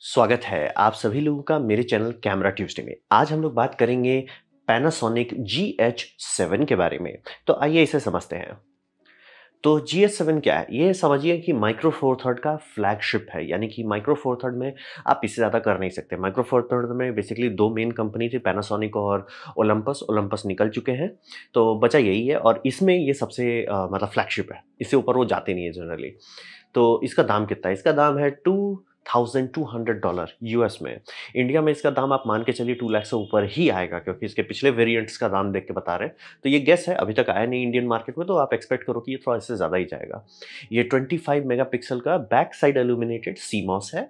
स्वागत है आप सभी लोगों का मेरे चैनल कैमरा ट्यूसडे में। आज हम लोग बात करेंगे पैनासोनिक GH7 के बारे में। तो आइए इसे समझते हैं। तो GH7 क्या है? ये समझिए कि माइक्रो फोर थर्ड का फ्लैगशिप है, यानी कि माइक्रो फोर थर्ड में आप इससे ज़्यादा कर नहीं सकते। माइक्रो फोर थर्ड में बेसिकली दो मेन कंपनी थी, पैनासोनिक और ओलंपस। ओलंपस निकल चुके हैं, तो बचा यही है और इसमें ये सबसे मतलब फ्लैगशिप है। इससे ऊपर वो जाते नहीं है जनरली। तो इसका दाम कितना है? इसका दाम है $2,200 यूएस में। इंडिया में इसका दाम आप मान के चलिए 2 लाख से ऊपर ही आएगा, क्योंकि इसके पिछले वेरिएंट्स का दाम देख के बता रहे हैं। तो ये गेस है, अभी तक आया नहीं इंडियन मार्केट में, तो आप एक्सपेक्ट करो कि ये थोड़ा इससे ज़्यादा ही जाएगा। ये 25 मेगापिक्सल का बैक साइड एल्यूमिनेटेड CMOS है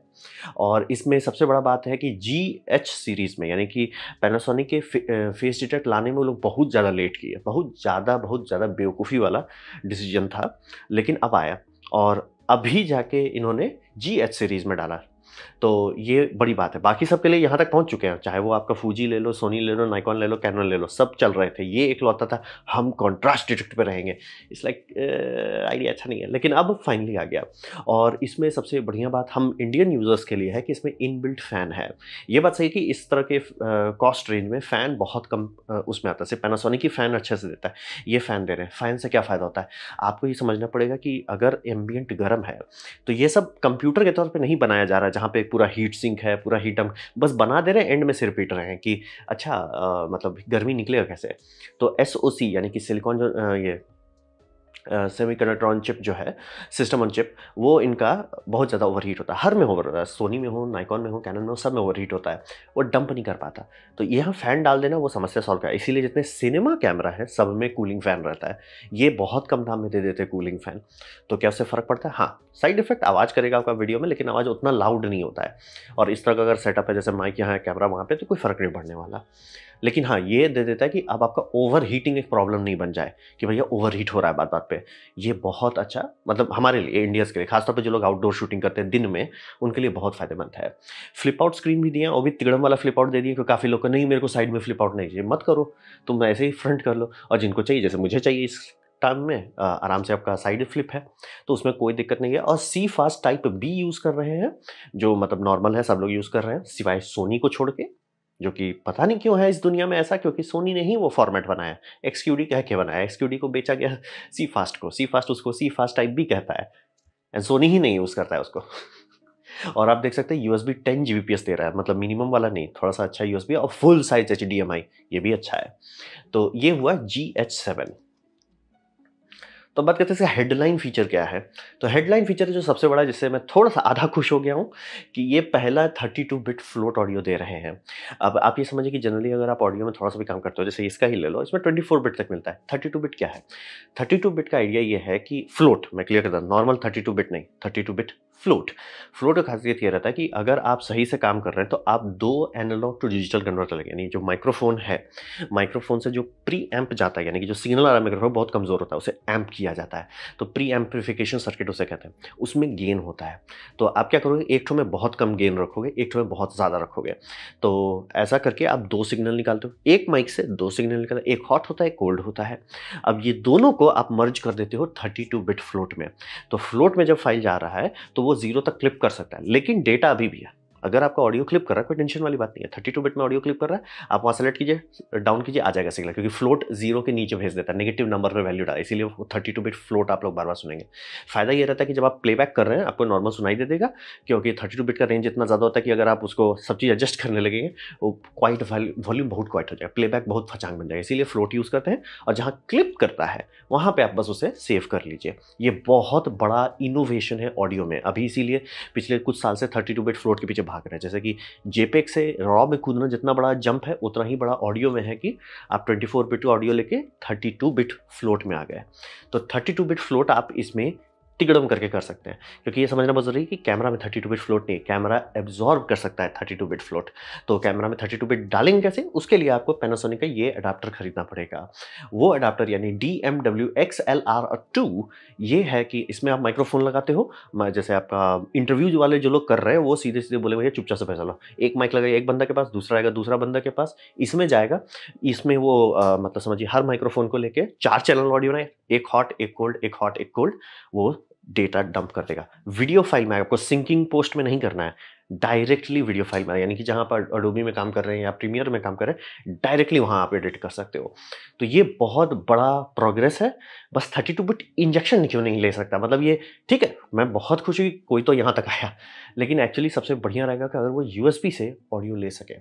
और इसमें सबसे बड़ा बात है कि GH सीरीज़ में, यानी कि पैनासोनिक के फेस डिटेक्ट लाने में वो लोग बहुत ज़्यादा लेट किए। बहुत ज़्यादा बेवकूफ़ी वाला डिसीजन था, लेकिन अब आया और अभी जाके इन्होंने GH सीरीज़ में डाला। तो ये बड़ी बात है। बाकी सब के लिए यहाँ तक पहुँच चुके हैं, चाहे वो आपका फूजी ले लो, सोनी ले लो, नाइकॉन ले लो, कैनन ले लो, सब चल रहे थे। ये इकलौता था हम कॉन्ट्रास्ट डिटेक्ट पे रहेंगे। इट्स लाइक आइडिया अच्छा नहीं है, लेकिन अब फाइनली आ गया। और इसमें सबसे बढ़िया बात हम इंडियन यूज़र्स के लिए है कि इसमें इनबिल्ट फ़ैन है। ये बात सही कि इस तरह के कॉस्ट रेंज में फ़ैन बहुत कम उसमें आता है। सिर्फ पैनासोनिक ही फ़ैन अच्छे से देता है, ये फ़ैन दे रहे हैं। फ़ैन से क्या फ़ायदा होता है? आपको ये समझना पड़ेगा कि अगर एम्बिएंट गर्म है तो ये सब कंप्यूटर के तौर पे नहीं बनाया जा रहा है, जहाँ पे पूरा हीट सिंक है, पूरा हीटम बस बना दे रहे हैं, एंड में सिर पीट रहे हैं कि अच्छा मतलब गर्मी निकलेगा कैसे। तो SOC यानी कि सिलिकॉन जो ये सेमीकंडक्टर ऑन चिप जो है, सिस्टम ऑन चिप, वो इनका बहुत ज़्यादा ओवरहीट होता है। हर में ओवर होता है, सोनी में हो, नाइकॉन में हो, कैनन में हो, सब में ओवरहीट होता है। वो डंप नहीं कर पाता। तो यहाँ फ़ैन डाल देना वो समस्या सॉल्व कर। इसीलिए जितने सिनेमा कैमरा है सब में कूलिंग फ़ैन रहता है। ये बहुत कम दाम में दे देते हैं कूलिंग फ़ैन। तो क्या उससे फ़र्क पड़ता है? हाँ, साइड इफेक्ट आवाज़ करेगा आपका वीडियो में, लेकिन आवाज़ उतना लाउड नहीं होता है। और इस तरह का अगर सेटअप है, जैसे माइक यहाँ है, कैमरा वहाँ पे, तो कोई फ़र्क नहीं पड़ने वाला। लेकिन हाँ, ये दे देता है कि अब आपका ओवर हीटिंग एक प्रॉब्लम नहीं बन जाए कि भैया ओवर हीट हो रहा है बात-बात पे। ये बहुत अच्छा, मतलब हमारे लिए, इंडियंस के लिए, खासतौर पे जो लोग आउटडोर शूटिंग करते हैं दिन में, उनके लिए बहुत फ़ायदेमंद है। फ्लिप आउट स्क्रीन भी दिए हैं, वो भी तिगड़म वाला फ्लिप आउट दे दिए, क्योंकि काफ़ी लोग को नहीं, मेरे को साइड में फ्लिप आउट नहीं चाहिए। मत करो, तुम ऐसे ही फ्रंट कर लो। और जिनको चाहिए, जैसे मुझे चाहिए इस टाइम में, आराम से आपका साइड फ्लिप है, तो उसमें कोई दिक्कत नहीं है। और सी फास्ट टाइप बी यूज़ कर रहे हैं, जो मतलब नॉर्मल है, सब लोग यूज़ कर रहे हैं, सिवाय सोनी को छोड़ के, जो कि पता नहीं क्यों है इस दुनिया में ऐसा, क्योंकि सोनी ने ही वो फॉर्मेट बनाया। XQD कह के बनाया, XQD को बेचा गया सी फास्ट को। सी फास्ट उसको सी फास्ट टाइप भी कहता है, एंड सोनी ही नहीं यूज़ करता है उसको। और आप देख सकते हैं USB 10 Gbps दे रहा है, मतलब मिनिमम वाला नहीं, थोड़ा सा अच्छा USB, और फुल साइज HDMI, ये भी अच्छा है। तो ये हुआ GH7। तो बात करते हैं इसका हेडलाइन फीचर क्या है। तो हेडलाइन फीचर जो सबसे बड़ा, जिससे मैं थोड़ा सा आधा खुश हो गया हूँ, कि ये पहला 32 बिट फ्लोट ऑडियो दे रहे हैं। अब आप ये समझिए कि जनरली अगर आप ऑडियो में थोड़ा सा भी काम करते हो, जैसे इसका ही ले लो, इसमें 24 बिट तक मिलता है। 32 बिट क्या है? 32 बिट का आइडिया ये है कि फ्लोट, मैं क्लियर करता हूँ, नॉर्मल 32 बिट नहीं, 32 बिट फ्लोट। फ्लोट का खासियत ये रहता है कि अगर आप सही से काम कर रहे हैं तो आप 2 एनालॉग टू डिजिटल कन्वर्टर लगे, यानी जो माइक्रोफोन है, माइक्रोफोन से जो प्री एम्प जाता है, यानी कि जो सिग्नल आ रहा है माइक्रोफोन बहुत कमज़ोर होता है, उसे एम्प किया जाता है। तो प्री एम्प्लीफिकेशन सर्किट उसे कहते हैं, उसमें गेन होता है। तो आप क्या करोगे, एक ठो में बहुत कम गेन रखोगे, एक ठो में बहुत ज़्यादा रखोगे। तो ऐसा करके आप 2 सिग्नल निकालते हो, एक माइक से 2 सिग्नल निकलता है, एक हॉट होता है, एक कोल्ड होता है। अब ये दोनों को आप मर्ज कर देते हो 32 बिट फ्लोट में। तो फ्लोट में जब फाइल जा रहा है तो वो 0 तक क्लिप कर सकता है, लेकिन डेटा अभी भी है। अगर आपका ऑडियो क्लिप कर रहा है, कोई टेंशन वाली बात नहीं है। 32 बिट में ऑडियो क्लिप कर रहा है, आप वहाँ सेलेक्ट कीजिए, डाउन कीजिए, आ जाएगा सिग्नल, क्योंकि फ्लोट 0 के नीचे भेज देता है, नेगेटिव नंबर पे वैल्यू डाला, इसीलिए वो 32 बिट फ्लोट आप लोग बार बार सुनेंगे। फायदा ये रहता है कि जब आप प्लेबैक कर रहे हैं आपको नॉर्मल सुनाई दे देगा, क्योंकि 32 बिट का रेंज इतना ज़्यादा होता है कि अगर आप उसको सब चीज़ एडजस्ट करने लगेंगे, वो क्वाइट वॉल्यूम बहुत क्वाइट हो जाएगा, प्लेबैक बहुत फचांग बन जाएगा, इसीलिए फ्लोट यूज़ करते हैं। और जहाँ क्लिप करता है वहाँ पर आप बस उसे सेव कर लीजिए। ये बहुत बड़ा इनोवेशन है ऑडियो में अभी, इसीलिए पिछले कुछ साल से 32 बिट फ्लोट के पीछे भाग रहे हैं। जैसे कि जेपेग से रॉ में कूदना जितना बड़ा जंप है, उतना ही बड़ा ऑडियो में है कि आप 24 बिट ऑडियो लेके 32 बिट फ्लोट में आ गए। तो 32 बिट फ्लोट आप इसमें तिगड़म करके कर सकते हैं, क्योंकि ये समझना बहुत जरूरी है कि कैमरा में 32 बिट फ्लोट नहीं, कैमरा एब्जॉर्ब कर सकता है 32 बिट फ्लोट। तो कैमरा में 32 बिट डालेंगे कैसे, उसके लिए आपको पैनासोनिक का ये अडाप्टर खरीदना पड़ेगा। वो अडाप्टर यानी DMW XLR2, ये है कि इसमें आप माइक्रोफोन लगाते हो, जैसे आपका इंटरव्यू वाले जो लोग कर रहे हैं वो सीधे सीधे बोले भैया चुपचाप से पैसा लो, एक माइक लगाइए एक बंदा के पास, दूसरा आएगा दूसरा बंदा के पास, इसमें जाएगा। इसमें वो मतलब समझिए हर माइक्रोफोन को लेके 4 चैनल ऑडियो ना, एक हॉट एक कोल्ड, एक हॉट एक कोल्ड, वो डेटा डंप कर देगा। वीडियो फाइल में आपको सिंकिंग पोस्ट में नहीं करना है, डायरेक्टली वीडियो फाइल में, यानी कि जहाँ पर अडोबी में काम कर रहे हैं या प्रीमियर में काम कर रहे हैं, डायरेक्टली वहाँ आप एडिट कर सकते हो। तो ये बहुत बड़ा प्रोग्रेस है। बस 32 बिट इंजेक्शन क्यों नहीं ले सकता, मतलब ये ठीक है, मैं बहुत खुश हुई कोई तो यहाँ तक आया, लेकिन एक्चुअली सबसे बढ़िया रहेगा कि अगर वो यूएसबी से ऑडियो ले सके।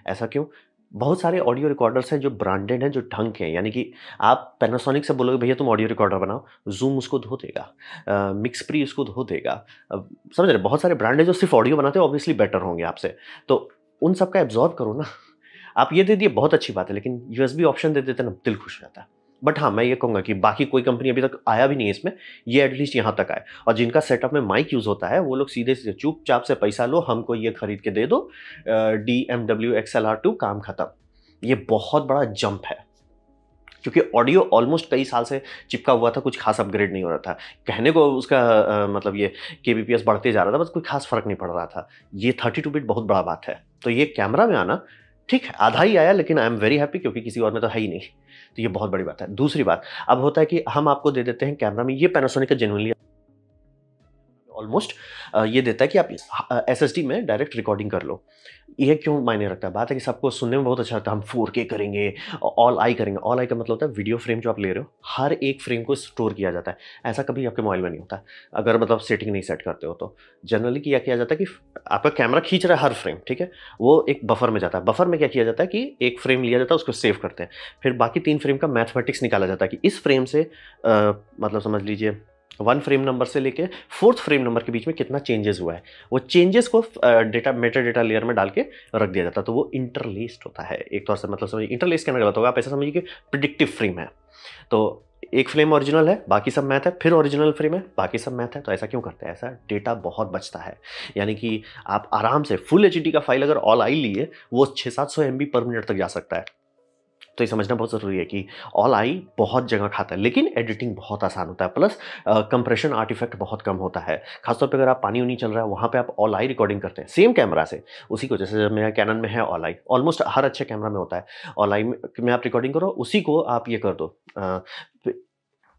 ऐसा क्यों? बहुत सारे ऑडियो रिकॉर्डर्स हैं जो ब्रांडेड हैं, जो ढंग के हैं, यानी कि आप पैनासोनिक से बोलोगे भैया तुम ऑडियो रिकॉर्डर बनाओ, जूम उसको धो देगा, मिक्स प्री उसको धो देगा। समझ रहे, बहुत सारे ब्रांड है जो सिर्फ ऑडियो बनाते हैं, ऑब्वियसली बेटर होंगे आपसे, तो उन सब का एब्जॉर्ब करो ना। आप ये दे दिए बहुत अच्छी बात है, लेकिन यूएसबी ऑप्शन दे देते ना, दिल खुश रहता है। बट हाँ, मैं ये कहूँगा कि बाकी कोई कंपनी अभी तक आया भी नहीं है इसमें, ये एटलीस्ट यहाँ तक आए। और जिनका सेटअप में माइक यूज़ होता है वो लोग सीधे सीधे चुपचाप से पैसा लो, हमको ये खरीद के दे दो, DMW XLR2, काम खत्म। ये बहुत बड़ा जंप है, क्योंकि ऑडियो ऑलमोस्ट कई साल से चिपका हुआ था, कुछ खास अपग्रेड नहीं हो रहा था। कहने को उसका मतलब ये KBPS बढ़ते जा रहा था, बस कोई खास फर्क नहीं पड़ रहा था। ये 32 बिट बहुत बड़ा बात है। तो ये कैमरा में आना ठीक है, आधा ही आया, लेकिन आई एम वेरी हैप्पी, क्योंकि किसी और में तो है ही नहीं। तो ये बहुत बड़ी बात है। दूसरी बात, अब होता है कि हम आपको दे देते हैं कैमरा में, ये पैनासोनिक का जेन्युइनली ऑलमोस्ट ये देता है कि आप SSD में डायरेक्ट रिकॉर्डिंग कर लो। ये क्यों मायने रखता है? बात है कि सबको सुनने में बहुत अच्छा लगता है, हम 4K करेंगे, ऑल आई करेंगे। ऑल आई का मतलब होता है वीडियो फ्रेम जो आप ले रहे हो, हर एक फ्रेम को स्टोर किया जाता है। ऐसा कभी आपके मोबाइल में नहीं होता, अगर मतलब सेटिंग नहीं सेट करते हो तो। जनरली क्या किया जाता है कि आपका कैमरा खींच रहा है हर फ्रेम, ठीक है, वो एक बफर में जाता है। बफर में क्या किया जाता है कि एक फ्रेम लिया जाता है, उसको सेव करते हैं, फिर बाकी 3 फ्रेम का मैथमेटिक्स निकाला जाता है कि इस फ्रेम से मतलब समझ लीजिए 1 फ्रेम नंबर से लेके 4th फ्रेम नंबर के बीच में कितना चेंजेस हुआ है, वो चेंजेस को डेटा मेटा डेटा लेयर में डाल के रख दिया जाता है। तो वो इंटरलेस्ड होता है एक तौर से, मतलब समझिए इंटरलेस कहना गलत होगा, आप ऐसा समझिए कि प्रिडिक्टिव फ्रेम है। तो एक फ्रेम ओरिजिनल है, बाकी सब मैथ है, फिर ओरिजिनल फ्रेम है, बाकी सब मैथ है। तो ऐसा क्यों करते हैं? ऐसा डेटा बहुत बचता है, यानी कि आप आराम से फुल HD का फाइल अगर ऑल आई लिए, वो 600-700 MB पर मिनट तक जा सकता है। तो ये समझना बहुत ज़रूरी है कि ऑल आई बहुत जगह खाता है, लेकिन एडिटिंग बहुत आसान होता है, प्लस कंप्रेशन आर्टिफैक्ट बहुत कम होता है। खासतौर पे अगर आप पानी उनी चल रहा है, वहाँ पे आप ऑल आई रिकॉर्डिंग करते हैं सेम कैमरा से, उसी को, जैसे मेरा कैनन में है ऑल आई, ऑलमोस्ट हर अच्छे कैमरा में होता है ऑल आई में आप रिकॉर्डिंग करो, उसी को आप ये कर दो,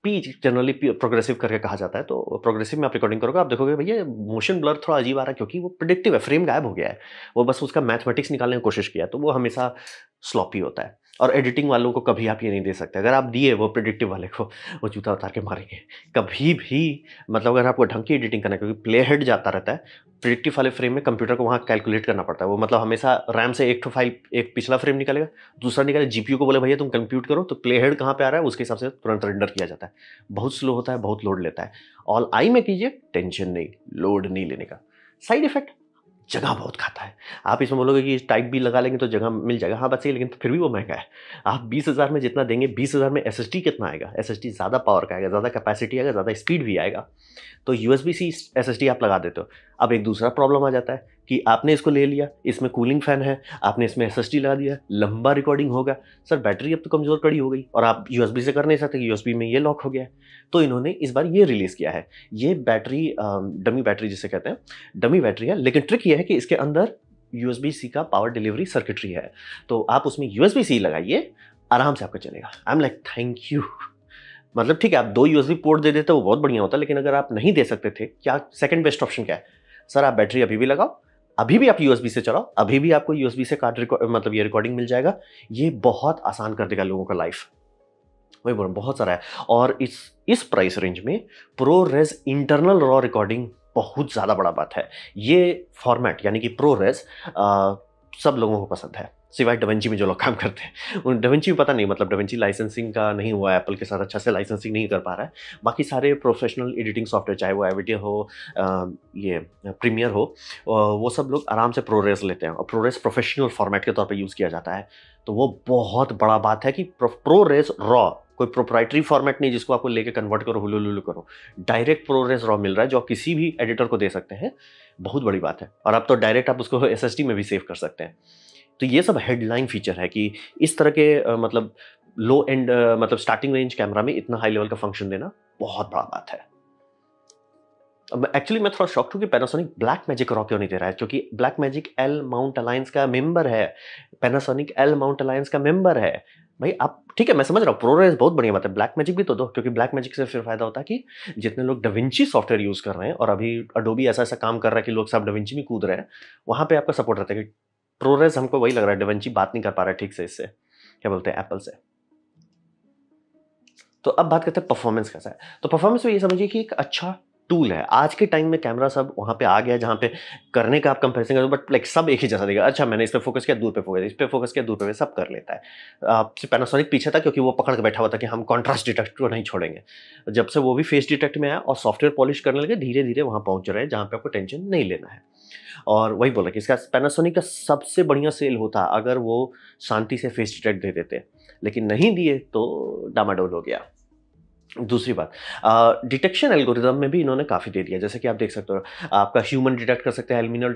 पी जनरली प्रोग्रेसिव करके कहा जाता है। तो प्रोग्रेसिव में आप रिकॉर्डिंग करोगे, आप देखोगे भैया मोशन ब्लर थोड़ा अजीब आ रहा है, क्योंकि वो प्रिडिक्टिव है, फ्रेम गायब हो गया है, वो बस उसका मैथमेटिक्स निकालने की कोशिश किया, तो वो हमेशा स्लॉपी होता है। और एडिटिंग वालों को कभी आप ये नहीं दे सकते, अगर आप दिए वो प्रिडिक्टिव वाले को, वो जूता उतार के मारेंगे कभी भी। मतलब अगर आपको ढंग की एडिटिंग करना है, क्योंकि प्ले हेड जाता रहता है, प्रिडिक्टिव वाले फ्रेम में कंप्यूटर को वहाँ कैलकुलेट करना पड़ता है। वो मतलब हमेशा रैम से एक फाइल, एक पिछला फ्रेम निकालेगा, दूसरा निकाले, GPU को बोले भैया तुम कंप्यूट करो, तो प्ले हेड कहाँ पे आ रहा है उसके हिसाब से तुरंत रेंडर किया जाता है। बहुत स्लो होता है, बहुत लोड लेता है। ऑल आई में कीजिए, टेंशन नहीं, लोड नहीं लेने का। साइड इफेक्ट, जगह बहुत खाता है। आप इसमें बोलोगे कि टाइप भी लगा लेंगे तो जगह मिल जाएगा, हाँ बात सही, लेकिन फिर भी वो महंगा है। आप 20,000 में जितना देंगे, 20,000 में SSD कितना आएगा? SSD ज़्यादा पावर का आएगा, ज़्यादा कैपेसिटी आएगा, ज़्यादा स्पीड भी आएगा। तो USB-C SSD आप लगा देते हो। अब एक दूसरा प्रॉब्लम आ जाता है कि आपने इसको ले लिया, इसमें कूलिंग फैन है, आपने इसमें SSD लगा दिया, लंबा रिकॉर्डिंग होगा, सर बैटरी अब तो कमज़ोर कड़ी हो गई, और आप USB से कर नहीं सकते, USB में ये लॉक हो गया है। तो इन्होंने इस बार ये रिलीज़ किया है, ये बैटरी डमी बैटरी जिसे कहते हैं, डमी बैटरी है, लेकिन ट्रिक ये है कि इसके अंदर USB-C का पावर डिलीवरी सर्किटरी है। तो आप उसमें USB-C लगाइए, आराम से आपका चलेगा। I am like thank you. मतलब ठीक है, आप 2 USB पोर्ट दे देते वो बहुत बढ़िया होता, लेकिन अगर आप नहीं दे सकते थे, क्या सेकंड बेस्ट ऑप्शन क्या है? सर आप बैटरी अभी भी लगाओ, अभी भी आप USB से चलाओ, अभी भी आपको USB से कार्ड मतलब ये रिकॉर्डिंग मिल जाएगा। ये बहुत आसान कर देगा लोगों का लाइफ। वही बोल रहा हूँ, बहुत सारा है। और इस प्राइस रेंज में प्रोरेस इंटरनल रॉ रिकॉर्डिंग बहुत ज़्यादा बड़ा बात है। ये फॉर्मेट यानी कि प्रोरेस सब लोगों को पसंद है, सिवाय डविंची में जो लोग काम करते हैं। उन डविंची में पता नहीं, मतलब डविंची लाइसेंसिंग का नहीं हुआ है, एप्पल के साथ अच्छा से लाइसेंसिंग नहीं कर पा रहा है। बाकी सारे प्रोफेशनल एडिटिंग सॉफ्टवेयर, चाहे वो एविडियो हो, ये प्रीमियर हो, वो सब लोग आराम से प्रोरेस लेते हैं, और प्रोरेस प्रोफेशनल फॉर्मेट के तौर पे यूज़ किया जाता है। तो वो बहुत बड़ा बात है कि प्रोरेस रॉ, कोई प्रोप्राइटरी फॉर्मेट नहीं जिसको आपको लेके कन्वर्ट करो, हुलुलुलु करो, डायरेक्ट प्रोरेस रॉ मिल रहा है जो आप किसी भी एडिटर को दे सकते हैं। बहुत बड़ी बात है। और अब तो डायरेक्ट आप उसको SSD में भी सेव कर सकते हैं। तो ये सब हेडलाइन फीचर है कि इस तरह के मतलब लो एंड मतलब स्टार्टिंग रेंज कैमरा में इतना हाई लेवल का फंक्शन देना बहुत बड़ा बात है। अब एक्चुअली मैं थोड़ा शॉक्ड हूँ कि पैनासोनिक ब्लैक मैजिक रॉ क्यों नहीं दे रहा है, क्योंकि black magic L mount alliance का मेंबर है, पैनासोनिक एल माउंट अलायंस का मेंबर है। भाई आप ठीक है, मैं समझ रहा हूँ, प्रोरेस बहुत बढ़िया बात है, ब्लैक मैजिक भी तो दो, क्योंकि ब्लैक मैजिक से फिर फायदा होता है कि जितने लोग डविंची सॉफ्टवेयर यूज कर रहे हैं और अभी अडोबी ऐसा ऐसा काम कर रहा है कि लोग सब डविंची में कूद रहे हैं, वहां पे आपका सपोर्ट रहता है कि प्रोरेस हमको वही लग रहा है डविंची बात नहीं कर पा रहा है ठीक से इससे, क्या बोलते हैं, एप्पल से। तो अब बात करते हैं परफॉर्मेंस कैसा है। तो परफॉर्मेंस में ये समझिए कि एक अच्छा टूल है। आज के टाइम में कैमरा सब वहाँ पे आ गया जहाँ पे करने का आप कंपैरिजन करो, बट लाइक सब एक ही जैसा देगा। अच्छा मैंने इस पे फोकस किया, दूर पे फोकस, इस पे फोकस किया, दूर पे, सब कर लेता है। आपसे पैनासोनिक पीछे था क्योंकि वो पकड़ के बैठा हुआ था कि हम कॉन्ट्रास्ट डिटेक्ट को नहीं छोड़ेंगे। जब से वो भी फेस डिटेक्ट में आया और सॉफ्टवेयर पॉलिश करने लगे, धीरे धीरे वहाँ पहुंच रहे हैं जहाँ पे आपको टेंशन नहीं लेना है। और वही बोला कि इसका पैनासोनिक का सबसे बढ़िया सेल होता अगर वो शांति से फेस डिटेक्ट दे देते, लेकिन नहीं दिए तो डामाडोल हो गया। दूसरी बात, डिटेक्शन एल्गोरिदम में भी इन्होंने काफ़ी दे दिया, जैसे कि आप देख सकते हो आपका ह्यूमन डिटेक्ट कर सकते हैं, एल्यूमिनियम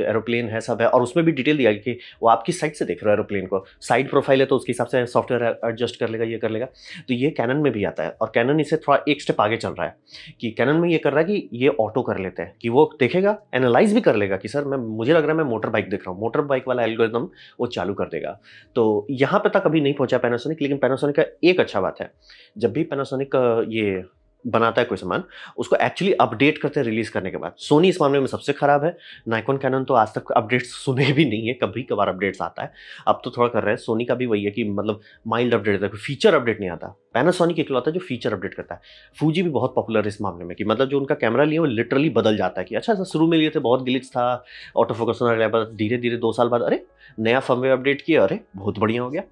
एरोप्लेन है, सब है, और उसमें भी डिटेल दिया कि वो आपकी साइड से देख रहा है एरोप्लेन को, साइड प्रोफाइल है तो उसके हिसाब से सॉफ्टवेयर एडजस्ट कर लेगा, ये कर लेगा। तो ये कैनन में भी आता है, और कैनन इससे थोड़ा एक स्टेप आगे चल रहा है कि कैनन में ये कर रहा है कि ये ऑटो कर लेते हैं कि वो देखेगा, एनालाइज भी कर लेगा कि सर मुझे लग रहा है मैं मोटर बाइक देख रहा हूँ, मोटर बाइक वाला एल्गोरिदम वो चालू कर देगा। तो यहाँ पे तक अभी नहीं पहुंचा पैनासोनिक, लेकिन पैनासोनिक का एक अच्छा बात है, जब भी पैनासोनिक ये बनाता है कोई सामान, उसको एक्चुअली अपडेट करते हैं रिलीज करने के बाद। सोनी इस मामले में सबसे खराब है, नाइकॉन कैनन तो आज तक अपडेट्स सुने भी नहीं है, कभी कभार अपडेट्स आता है, अब तो थोड़ा कर रहे हैं। सोनी का भी वही है कि मतलब माइल्ड अपडेट है, फीचर अपडेट नहीं आता। पैनासोनिक इकलौता है जो फीचर अपडेट करता है। फूजी भी बहुत पॉपुलर है इस मामले में कि मतलब जो उनका कैमरा लिए वो लिटरली बदल जाता है कि अच्छा शुरू में लिए थे बहुत ग्लिच था, ऑटो फोकस होना रहा, धीरे धीरे 2 साल बाद अरे नया फर्मवेयर अपडेट किया, अरे बहुत बढ़िया हो गया।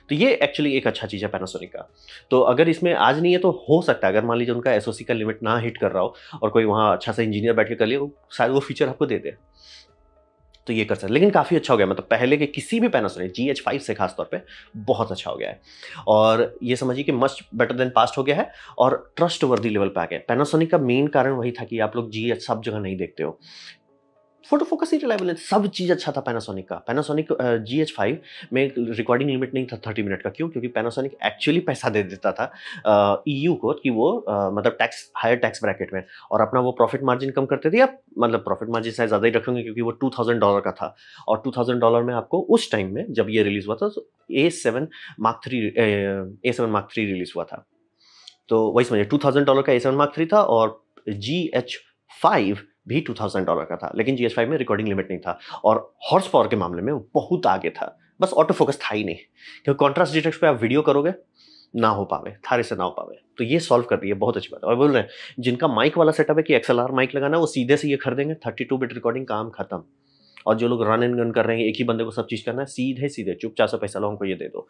तो ये एक्चुअली एक अच्छा चीज़ है पैनासोनिक का। तो अगर इसमें आज नहीं है तो हो सकता है, अगर मान लीजिए उनका एसओसी का लिमिट ना हिट कर रहा हो और कोई वहाँ अच्छा सा इंजीनियर बैठ के कर लिया, शायद वो फीचर आपको दे दे, तो ये कर सकते। लेकिन काफ़ी अच्छा हो गया, मतलब पहले के किसी भी पैनासोनिक GH5 से खास तौर पे बहुत अच्छा हो गया है, और ये समझिए कि मच बेटर देन पास्ट हो गया है और ट्रस्ट वर्दी लेवल पे आ गया। पैनासोनिक का मेन कारण वही था कि आप लोग GH सब जगह नहीं देखते हो, फोटो फोकस ही रिलायबल है, सब चीज़ अच्छा था पैनासोनिक का। पैनासोनिक GH5 में रिकॉर्डिंग लिमिट नहीं था 30 मिनट का, क्यों? क्योंकि पैनासोनिक एक्चुअली पैसा दे देता था EU को कि वो मतलब टैक्स, हायर टैक्स ब्रैकेट में, और अपना वो प्रॉफिट मार्जिन कम करते थे। या मतलब प्रॉफिट मार्जिन शायद ज़्यादा ही रखेंगे क्योंकि वो $2000 का था, और $2000 में आपको उस टाइम में जब ये रिलीज़ हुआ था तो A7 Mark III रिलीज़ हुआ था। तो वही समझिए $2000 का A7 Mark III था, और GH5 भी $2000 का था, लेकिन GH5 में रिकॉर्डिंग लिमिट नहीं था, और हॉर्स पावर के मामले में वो बहुत आगे था, बस ऑटो फोकस था ही नहीं, क्योंकि कॉन्ट्रास्ट डिटेक्ट पे आप वीडियो करोगे ना हो पावे, थारे से ना हो पावे, तो ये सॉल्व कर दिए, बहुत अच्छी बात है। और बोल रहे हैं जिनका माइक वाला सेटअप है कि XLR माइक लगाना, वो सीधे से ये खरीदेंगे, 32 बिट रिकॉर्डिंग, काम खत्म। और जो लोग रन एंड गन कर रहे हैं, एक ही बंदे को सब चीज़ करना है, सीधे सीधे चुपचाप से पैसा लो, हमको ये दे दो,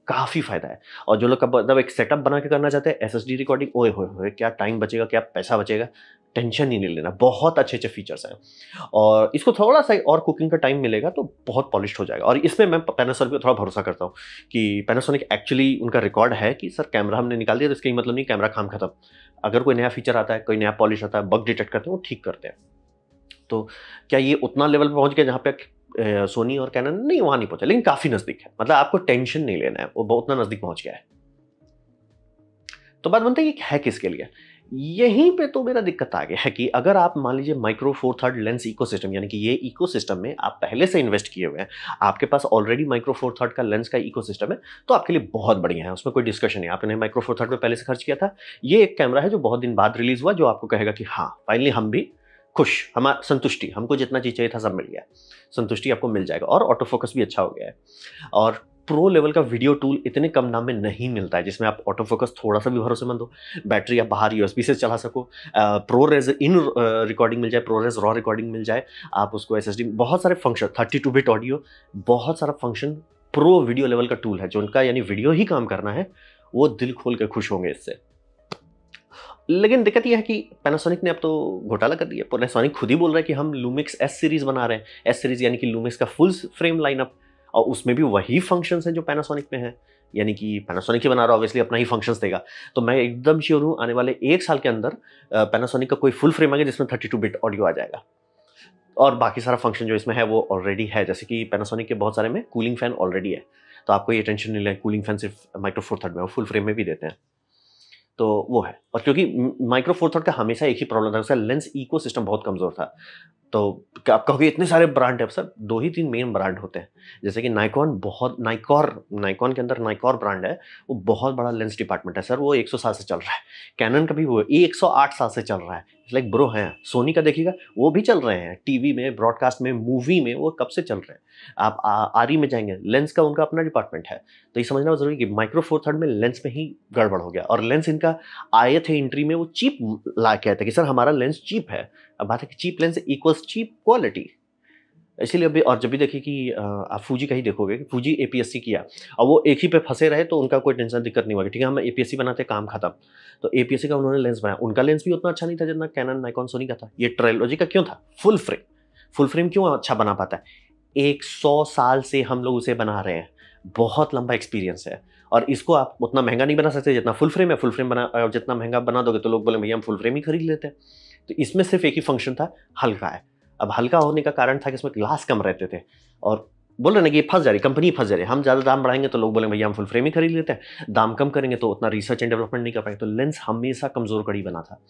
काफ़ी फायदा है। और जो लोग मतलब एक सेटअप बना के करना चाहते हैं, SSD रिकॉर्डिंग, ओए होए क्या टाइम बचेगा, क्या पैसा बचेगा, टेंशन ही नहीं लेना, बहुत अच्छे अच्छे फीचर्स हैं। और इसको थोड़ा सा और कुकिंग का टाइम मिलेगा तो बहुत पॉलिश हो जाएगा। और इसमें मैं पैनासोनिक पे थोड़ा भरोसा करता हूँ कि पैनासोनिक एक्चुअली उनका रिकॉर्ड है कि सर कैमरा हमने निकाल दिया तो इसका मतलब नहीं कैमरा काम खत्म। अगर कोई नया फीचर आता है, कोई नया पॉलिश आता है, बग डिटेक्ट करते हैं, वो ठीक करते हैं। तो क्या ये उतना लेवल पे पहुंच गया जहाँ पे सोनी और कैनन? नहीं, वहां नहीं पहुंचा, लेकिन काफी नजदीक है, मतलब आपको टेंशन नहीं लेना है, वो बहुत उतना नजदीक पहुंच गया है। तो बात बनती है कि है किसके लिए? यहीं पे तो मेरा दिक्कत आ गया है कि अगर आप मान लीजिए micro four third lens ecosystem, यानी कि ये इकोसिस्टम में आप पहले से इन्वेस्ट किए हुए हैं, आपके पास ऑलरेडी माइक्रो फोर थर्ड का लेंस का इकोसिस्टम है, तो आपके लिए बहुत बढ़िया है, उसमें कोई डिस्कशन नहीं। आपने माइक्रो फोर थर्ड में पहले से खर्च किया था, ये एक कैमरा है जो बहुत दिन बाद रिलीज हुआ, जो आपको कहेगा कि हाँ फाइनली हम भी खुश, हमारा संतुष्टि, हमको जितना चीज चाहिए था सब मिल गया, संतुष्टि आपको मिल जाएगा। और ऑटो फोकस भी अच्छा हो गया है, और प्रो लेवल का वीडियो टूल इतने कम दाम में नहीं मिलता है जिसमें आप ऑटो फोकस थोड़ा सा भी भरोसेमंद हो, बैटरी आप बाहर USB से चला सको, प्रोरेज इन रिकॉर्डिंग मिल जाए, प्रोरेज रॉ रिकॉर्डिंग मिल जाए, आप उसको SSD, बहुत सारे फंक्शन, 32 बिट ऑडियो, बहुत सारा फंक्शन, प्रो वीडियो लेवल का टूल है जो उनका यानी वीडियो ही काम करना है, वो दिल खोल के खुश होंगे इससे। लेकिन दिक्कत यह है कि पैनासोनिक ने अब तो घोटाला कर दिया। पैनासोनिक खुद ही बोल रहा है कि हम लूमिक्स S सीरीज बना रहे हैं, S सीरीज यानी कि लूमिक्स का फुल फ्रेम लाइनअप, और उसमें भी वही फंक्शंस हैं जो पैनासोनिक में है, यानी कि पैनासोनिक ही बना रहा है, ऑब्वियसली अपना ही फंक्शंस देगा। तो मैं एकदम श्योर हूँ आने वाले 1 साल के अंदर पैनासोनिक का कोई फुल फ्रेम आ गया जिसमें 32 बिट ऑडियो आ जाएगा, और बाकी सारा फंक्शन जो इसमें है वो ऑलरेडी है। जैसे कि पैनासोनिक के बहुत सारे में कूलिंग फैन ऑलरेडी है, तो आपको ये टेंशन नहीं लें, कूलिंग फैन सिर्फ माइक्रो फोर थर्ड में, वो फुल फ्रेम में भी देते हैं। तो वो है। और क्योंकि माइक्रो फोर थर्ड का हमेशा एक ही प्रॉब्लम था, उसका लेंस इकोसिस्टम बहुत कमज़ोर था। तो क्या आप कहोगे इतने सारे ब्रांड है सर, 2 ही 3 मेन ब्रांड होते हैं। जैसे कि नाइकॉन बहुत नाइकॉन के अंदर नाइकॉर ब्रांड है, वो बहुत बड़ा लेंस डिपार्टमेंट है सर, वो 100 साल से चल रहा है। कैनन का भी वो 108 साल से चल रहा है। लाइक ब्रो हैं, सोनी का देखिएगा वो भी चल रहे हैं, टीवी में, ब्रॉडकास्ट में, मूवी में वो कब से चल रहे हैं। आप आरई में जाएँगे, लेंस का उनका अपना डिपार्टमेंट है। तो ये समझना ज़रूरी है कि माइक्रो फोर थर्ड में लेंस में ही गड़बड़ हो गया, और लेंस इनका आए थे एंट्री में वो चीप ला के आए थे कि सर हमारा लेंस चीप है। अब बात है कि cheap lens equals cheap quality. इसीलिए अभी, और जब भी देखिए कि आप फूजी का ही देखोगे कि फूजी एपीएससी किया और वो एक ही पे फंसे रहे तो उनका कोई टेंशन दिक्कत नहीं हुआ कि ठीक है हम एपीएससी बनाते काम खत्म। तो एपीएससी का उन्होंने लेंस बनाया, उनका लेंस भी उतना अच्छा नहीं था जितना कैनन नाइकॉन सोनी का था। ये ट्रायलॉजी का क्यों था? फुल फ्रेम क्यों अच्छा बना पाता है? 100 साल से हम लोग उसे बना रहे हैं, बहुत लंबा एक्सपीरियंस है। और इसको आप उतना महंगा नहीं बना सकते जितना फुल फ्रेम है। फुल फ्रेम बना, और जितना महंगा बना दोगे तो लोग बोले भैया हम फुल फ्रेम ही खरीद लेते हैं। तो इसमें सिर्फ एक ही फंक्शन था, हल्का है। अब हल्का होने का कारण था कि इसमें ग्लास कम रहते थे, और बोल रहे ना कि ये फंस जा रही, कंपनी फंस जा रही है। हम ज़्यादा दाम बढ़ाएंगे तो लोग बोलेंगे भैया हम फुल फ्रेम ही खरीद लेते हैं, दाम कम करेंगे तो उतना रिसर्च एंड डेवलपमेंट नहीं कर पाएंगे। तो लेंस हमेशा कमजोर कड़ी बना था।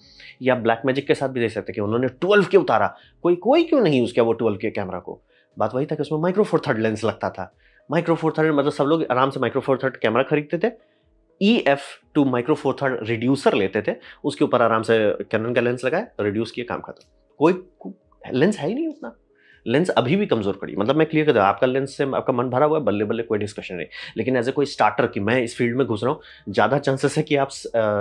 या ब्लैक मैजिक के साथ भी देख सकते कि उन्होंने 12 के उतारा, कोई क्यों नहीं यूज़ किया वो 12 के कैमरा को। बात वही था कि उसमें माइक्रो फोर थर्ड लेंस लगता था। माइक्रो फोर थर्ड मतलब सब लोग आराम से माइक्रो फोर थर्ड कैमरा खरीदते थे, EF to micro four third reducer लेते थे, उसके ऊपर आराम से कैनन का लेंस लगाए, रिड्यूस किए, काम खत्म। लेंस है ही नहीं उतना। लेंस अभी भी कमजोर पड़ी, मतलब मैं क्लियर कर दूं, आपका लेंस से आपका मन भरा हुआ है, बल्ले बल्ले, कोई डिस्कशन नहीं। लेकिन एज ए कोई स्टार्टर कि मैं इस फील्ड में घुस रहा हूँ, ज़्यादा चांसेस है कि आप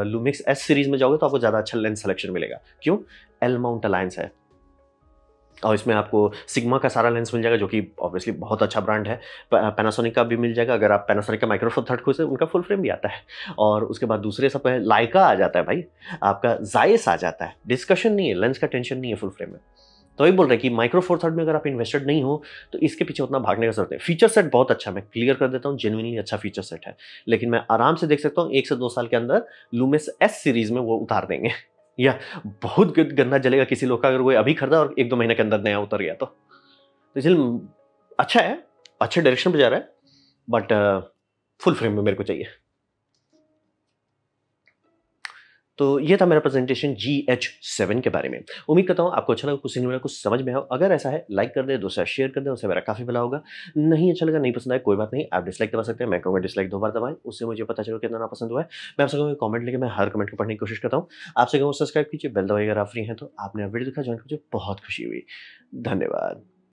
लूमिक्स S सीरीज में जाओगे तो आपको ज़्यादा अच्छा लेंस सिलेक्शन मिलेगा। क्यों? एल माउंट अलायंस है, और इसमें आपको सिग्मा का सारा लेंस मिल जाएगा, जो कि ऑब्वियसली बहुत अच्छा ब्रांड है। पैनासोनिक का भी मिल जाएगा, अगर आप पैनासोनिक का माइक्रो फोर थर्ड खोजे उनका फुल फ्रेम भी आता है। और उसके बाद दूसरे सब है, लाइका आ जाता है भाई, आपका जायस आ जाता है। डिस्कशन नहीं है, लेंस का टेंशन नहीं है फुल फ्रेम में। तो वही बोल रहे हैं कि माइक्रो फोर थर्ड में अगर आप इन्वेस्टेड नहीं हो तो इसके पीछे उतना भागने का जरूरत है। फीचर सेट बहुत अच्छा, मैं क्लियर कर देता हूँ, जेन्युइनली अच्छा फीचर सेट है। लेकिन मैं आराम से देख सकता हूँ 1 से 2 साल के अंदर लूमिस S सीरीज में वो उतार देंगे या बहुत गंदा जलेगा किसी लोग का अगर वो अभी खरीदा और 1-2 महीने के अंदर नया उतर गया तो इसलिए अच्छा है, अच्छे डायरेक्शन पे जा रहा है, बट फुल फ्रेम में मेरे को चाहिए। तो ये था मेरा प्रेजेंटेशन GH7 के बारे में। उम्मीद करता हूँ आपको अच्छा लगा, कुछ सीखने मिला, कुछ समझ में आया। अगर ऐसा है लाइक कर दे, दूसरा शेयर कर दे, उससे मेरा काफ़ी भला होगा। नहीं अच्छा लगा, नहीं पसंद आया, कोई बात नहीं, आप डिसलाइक दबा सकते हैं। मैं कहूँगा डिसलाइक 2 बार दबाएं, उससे मुझे पता चलेगा कितना नापसंद हुआ है। मैं आपसे कहूँगा कमेंट लेके, मैं हर कमेंट को पढ़ने की कोशिश करता हूँ। आपसे कहूँ सब्सक्राइब कीजिए, बेल दबाइए अगर आप फ्री हैं तो। आपने वीडियो देखा, ज्वाइन कीजिए, बहुत खुशी हुई। धन्यवाद।